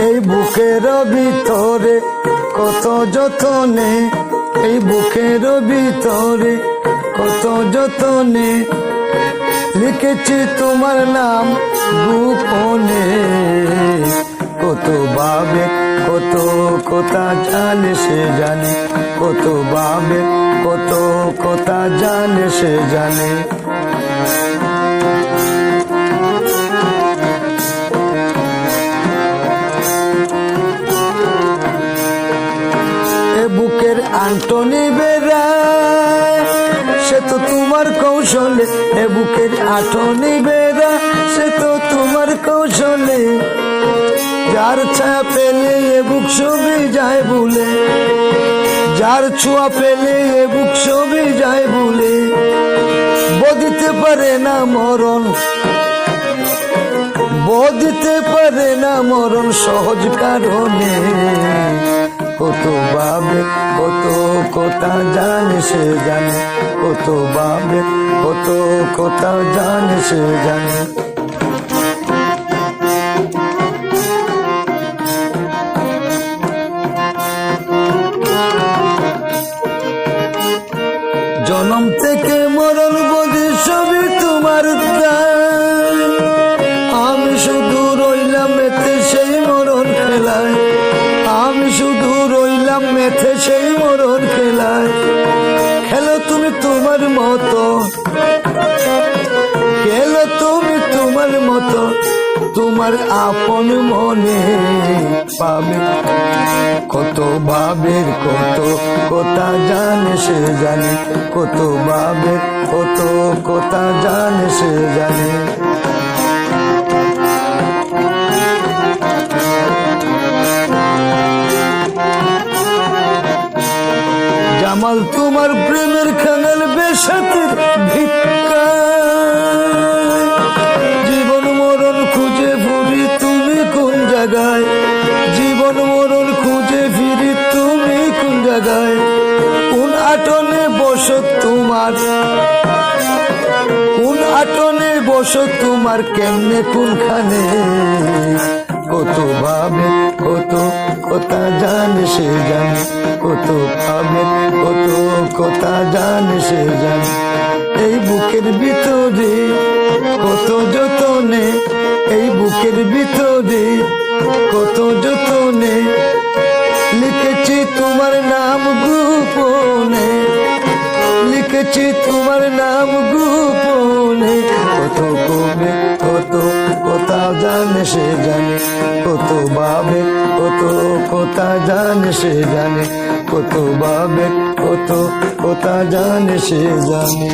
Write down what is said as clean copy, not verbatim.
এই বুকের ভিতরে কত যতনে, এই বুকের ভিতরে কত যতনে লিখেছি তোমার নাম গোপনে। কত ভাবে কত কথা জানে সে জানে, কত ভাবে কত কথা জানে সে জানে। বুকের আন্টনি বেড়ায় সে তো তোমার কৌশলে, এ বুকের আঁটনি বেড়া সে তো তোমার কৌশলে। যার ছায়া পেলে এ বুক ছবি যায় ভুলে, যার ছোঁয়া পেলে এ বুক ছবি যায় ভুলে। বদিতে পারে না মরণ, বদিতে পারে না মরণ সহজ কারণে। কত ভাবে কত কথা জানে সে জানে, কত ভাবে কত কথা জানে সে জানে। জনম থেকে মরণ বোধি সবই তোমার দান, আমি শুধু রইলাম মেতে সেই মরণ খেলায়, আমি শুধু রইলাম মেতে সেই মরণ খেলায়। খেলো তুমি তোমার মতো, খেলো তুমি তোমার মতো, তোমার আপন মনে পাবে। কত ভাবের কত কথা জানে সে জানে, কত ভাবের কত কথা জানে সে জানে। জামাল তোমার প্রেমের খানাল বেশাতের ভিক্ষা, জীবন মরণ খুঁজে ফুরি তুমি কোন জায়গায়, জীবন মরণ খুঁজে ফিরি তুমি কোন জায়গায়। কোন আটনে বসত তোমার, কোন আটনে বসত তোমার, কেমনে কোনখানে। কত ভাবে কত কথা জানে সে জানে, কত ভাবে কত কথা জানে সে জানে। এই বুকের ভিতরে কত যতনে, এই বুকের ভিতরে কত যতনে লিখেছি তোমার নাম গোপনে, লিখেছি তোমার নাম গোপনে। কত কবে কত কথা জানে সে জানে, কত ভাবে কত কথা জানে সে জানে, কত ভাবে কত কথা জানে সে জানে।